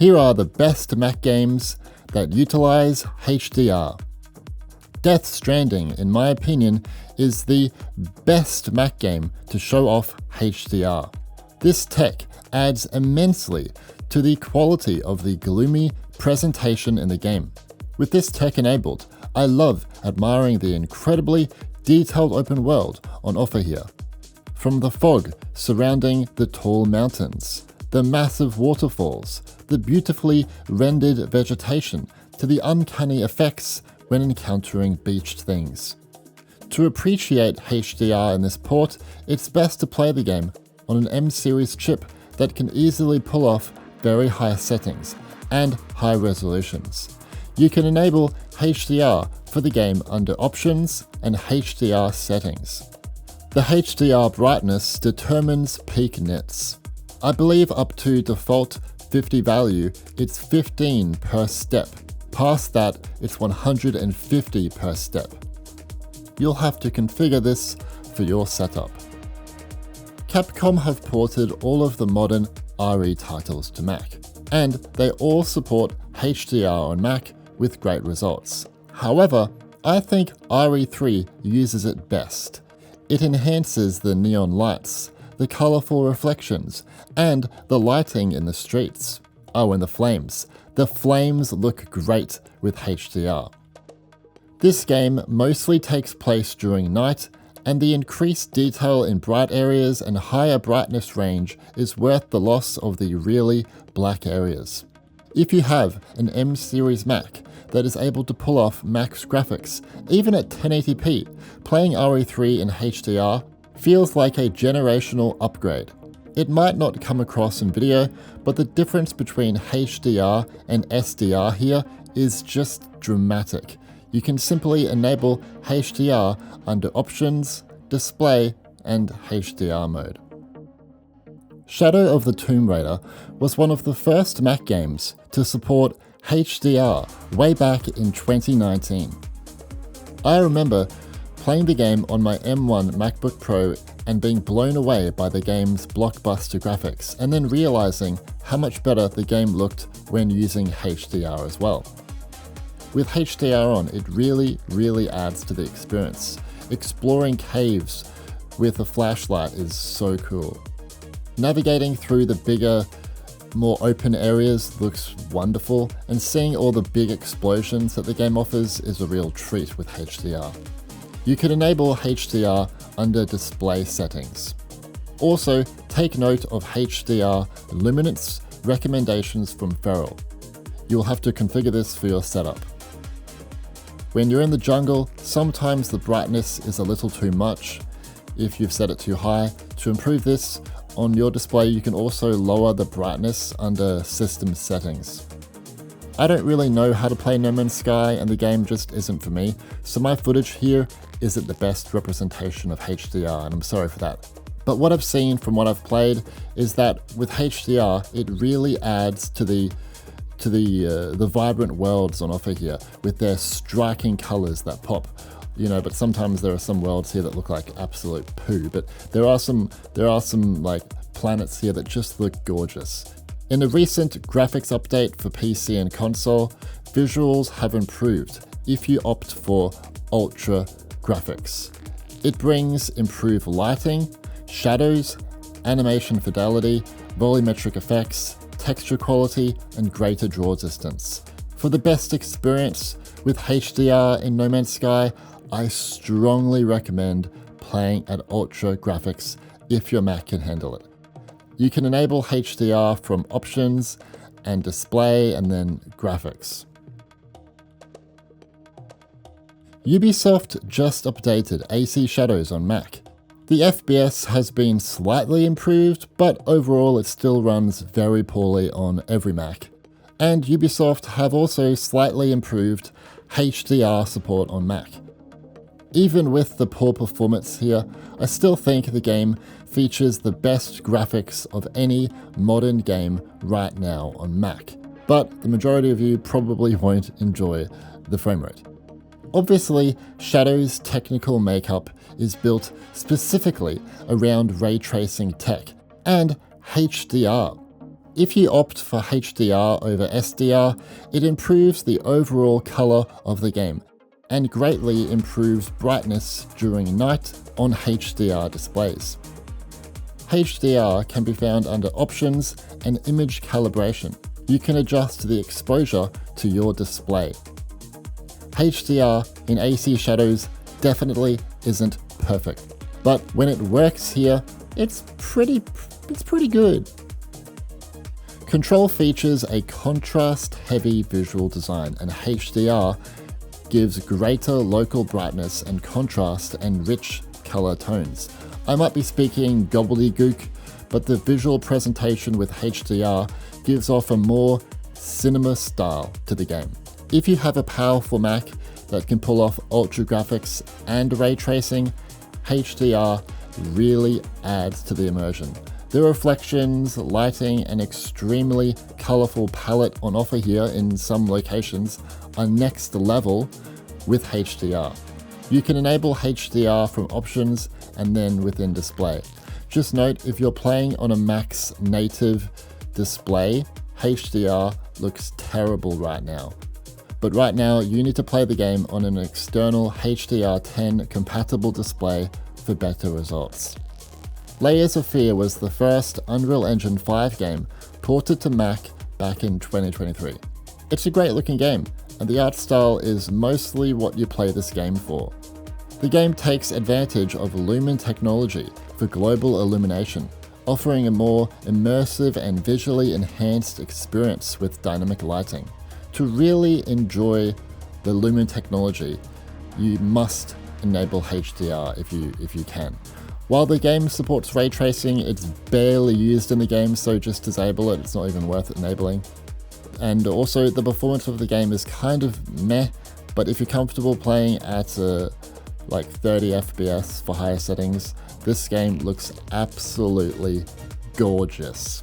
Here are the best Mac games that utilize HDR. Death Stranding, in my opinion, is the best Mac game to show off HDR. This tech adds immensely to the quality of the gloomy presentation in the game. With this tech enabled, I love admiring the incredibly detailed open world on offer here. From the fog surrounding the tall mountains, the massive waterfalls, the beautifully rendered vegetation, to the uncanny effects when encountering beached things. To appreciate HDR in this port, it's best to play the game on an M-series chip that can easily pull off very high settings and high resolutions. You can enable HDR for the game under Options and HDR Settings. The HDR brightness determines peak nits. I believe up to default 50 value, it's 15 per step. Past that, it's 150 per step. You'll have to configure this for your setup. Capcom have ported all of the modern RE titles to Mac, and they all support HDR on Mac with great results. However, I think RE3 uses it best. It enhances the neon lights, the colourful reflections, and the lighting in the streets. Oh, and the flames. The flames look great with HDR. This game mostly takes place during night, and the increased detail in bright areas and higher brightness range is worth the loss of the really black areas. If you have an M-series Mac that is able to pull off max graphics, even at 1080p, playing RE3 in HDR feels like a generational upgrade. It might not come across in video, but the difference between HDR and SDR here is just dramatic. You can simply enable HDR under Options, Display, and HDR mode. Shadow of the Tomb Raider was one of the first Mac games to support HDR way back in 2019. I remember playing the game on my M1 MacBook Pro and being blown away by the game's blockbuster graphics, and then realizing how much better the game looked when using HDR as well. With HDR on, it really adds to the experience. Exploring caves with a flashlight is so cool. Navigating through the bigger, more open areas looks wonderful, and seeing all the big explosions that the game offers is a real treat with HDR. You can enable HDR under Display Settings. Also, take note of HDR luminance recommendations from Feral. You'll have to configure this for your setup. When you're in the jungle, sometimes the brightness is a little too much if you've set it too high. To improve this on your display, you can also lower the brightness under System Settings. I don't really know how to play No Man's Sky, and the game just isn't for me, so my footage here isn't the best representation of HDR, and I'm sorry for that. But what I've seen from what I've played is that with HDR, it really adds to the vibrant worlds on offer here, with their striking colors that pop. But sometimes there are some worlds here that look like absolute poo, but there are some like planets here that just look gorgeous. In a recent graphics update for PC and console, visuals have improved if you opt for Ultra graphics. It brings improved lighting, shadows, animation fidelity, volumetric effects, texture quality, and greater draw distance. For the best experience with HDR in No Man's Sky, I strongly recommend playing at Ultra graphics if your Mac can handle it. You can enable HDR from Options and Display and then Graphics. Ubisoft just updated AC Shadows on Mac. The FPS has been slightly improved, but overall it still runs very poorly on every Mac. And Ubisoft have also slightly improved HDR support on Mac. Even with the poor performance here, I still think the game features the best graphics of any modern game right now on Mac, but the majority of you probably won't enjoy the frame rate. Obviously, Shadow's technical makeup is built specifically around ray tracing tech and HDR. If you opt for HDR over SDR, it improves the overall color of the game and greatly improves brightness during night on HDR displays. HDR can be found under Options and Image Calibration. You can adjust the exposure to your display. HDR in AC shadows definitely isn't perfect, but when it works here, it's pretty good. Control features a contrast-heavy visual design, and HDR gives greater local brightness and contrast and rich color tones. I might be speaking gobbledygook, but the visual presentation with HDR gives off a more cinema style to the game. If you have a powerful Mac that can pull off ultra graphics and ray tracing, HDR really adds to the immersion. The reflections, lighting, and extremely colorful palette on offer here in some locations are next level with HDR. You can enable HDR from Options and then within Display. Just note, if you're playing on a Mac's native display, HDR looks terrible right now. But right now, you need to play the game on an external HDR10 compatible display for better results. Layers of Fear was the first Unreal Engine 5 game ported to Mac back in 2023. It's a great looking game, and the art style is mostly what you play this game for. The game takes advantage of Lumen technology for global illumination, offering a more immersive and visually enhanced experience with dynamic lighting. To really enjoy the Lumen technology, you must enable HDR if you can. While the game supports ray tracing, it's barely used in the game, so just disable it, it's not even worth enabling. And also the performance of the game is kind of meh, but if you're comfortable playing at like 30 FPS for higher settings, this game looks absolutely gorgeous.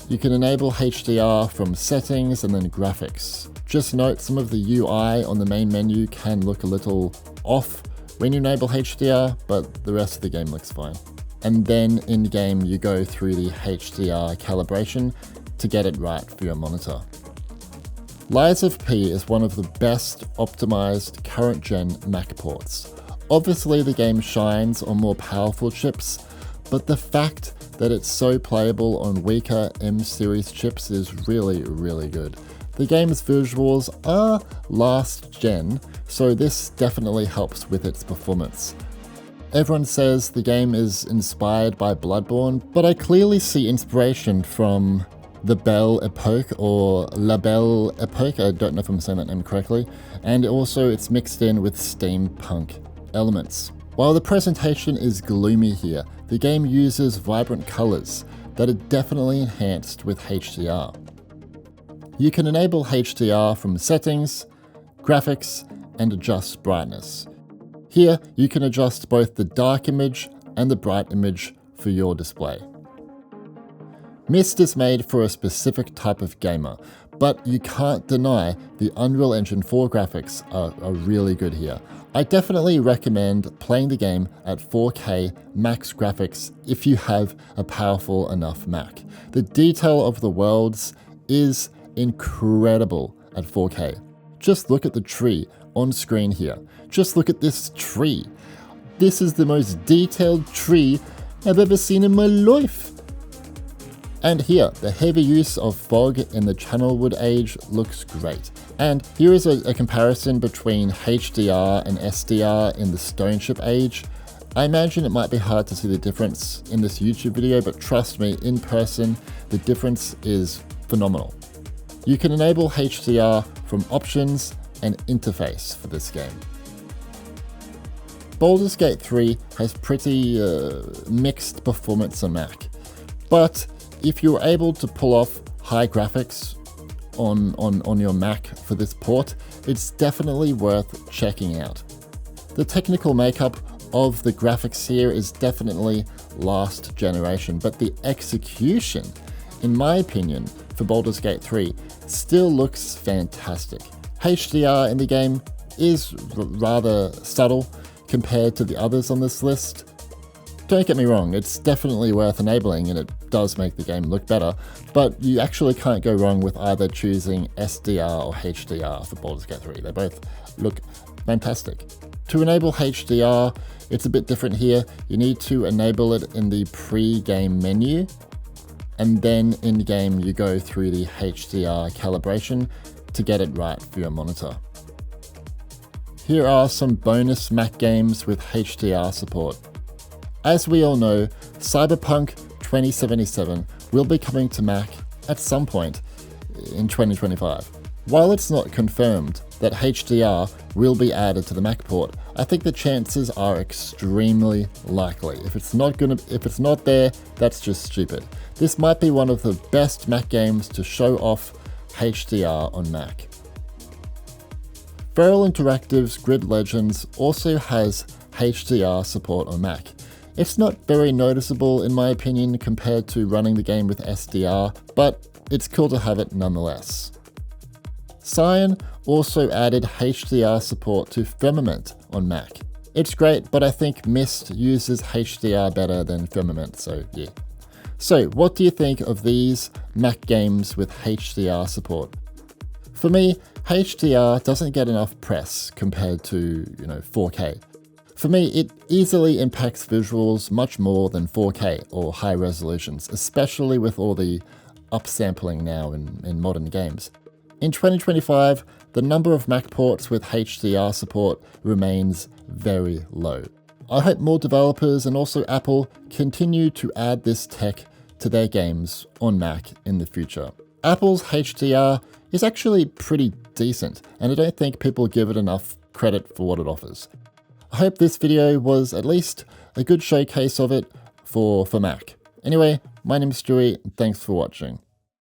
You can enable HDR from Settings and then Graphics. Just note, some of the UI on the main menu can look a little off when you enable HDR, but the rest of the game looks fine. And then in game, you go through the HDR calibration to get it right for your monitor. Lies of P is one of the best optimized current gen Mac ports. Obviously the game shines on more powerful chips, but the fact that it's so playable on weaker M series chips is really good. The game's visuals are last gen, so this definitely helps with its performance. Everyone says the game is inspired by Bloodborne, but I clearly see inspiration from the Belle Epoque or La Belle Epoque, I don't know if I'm saying that name correctly, and also it's mixed in with steampunk elements. While the presentation is gloomy here, the game uses vibrant colors that are definitely enhanced with HDR. You can enable HDR from Settings, Graphics, and adjust brightness. Here, you can adjust both the dark image and the bright image for your display. Myst is made for a specific type of gamer, but you can't deny the Unreal Engine 4 graphics are really good here. I definitely recommend playing the game at 4K max graphics if you have a powerful enough Mac. The detail of the worlds is incredible at 4K. Just look at the tree on screen here. Just look at this tree. This is the most detailed tree I've ever seen in my life. And here, the heavy use of fog in the Channelwood Age looks great. And here is a comparison between HDR and SDR in the Stoneship Age. I imagine it might be hard to see the difference in this YouTube video, but trust me, in person, the difference is phenomenal. You can enable HDR from Options and Interface for this game. Baldur's Gate 3 has pretty mixed performance on Mac, but if you're able to pull off high graphics on your Mac for this port, it's definitely worth checking out. The technical makeup of the graphics here is definitely last generation, but the execution, in my opinion, for Baldur's Gate 3 still looks fantastic. HDR in the game is rather subtle compared to the others on this list. Don't get me wrong, it's definitely worth enabling and it does make the game look better, but you actually can't go wrong with either choosing SDR or HDR for Baldur's Gate 3. They both look fantastic. To enable HDR, it's a bit different here. You need to enable it in the pre-game menu, and then in-game you go through the HDR calibration to get it right for your monitor. Here are some bonus Mac games with HDR support. As we all know, Cyberpunk 2077 will be coming to Mac at some point in 2025. While it's not confirmed that HDR will be added to the Mac port, I think the chances are extremely likely. If it's not there, that's just stupid. This might be one of the best Mac games to show off HDR on Mac. Feral Interactive's Grid Legends also has HDR support on Mac. It's not very noticeable in my opinion compared to running the game with SDR, but it's cool to have it nonetheless. Cyan also added HDR support to Firmament on Mac. It's great, but I think Myst uses HDR better than Firmament, so yeah. So what do you think of these Mac games with HDR support? For me, HDR doesn't get enough press compared to, 4K. For me, it easily impacts visuals much more than 4K or high resolutions, especially with all the upsampling now in modern games. In 2025, the number of Mac ports with HDR support remains very low. I hope more developers and also Apple continue to add this tech to their games on Mac in the future. Apple's HDR is actually pretty decent, and I don't think people give it enough credit for what it offers. I hope this video was at least a good showcase of it for Mac. Anyway, my name is Stewie, and thanks for watching.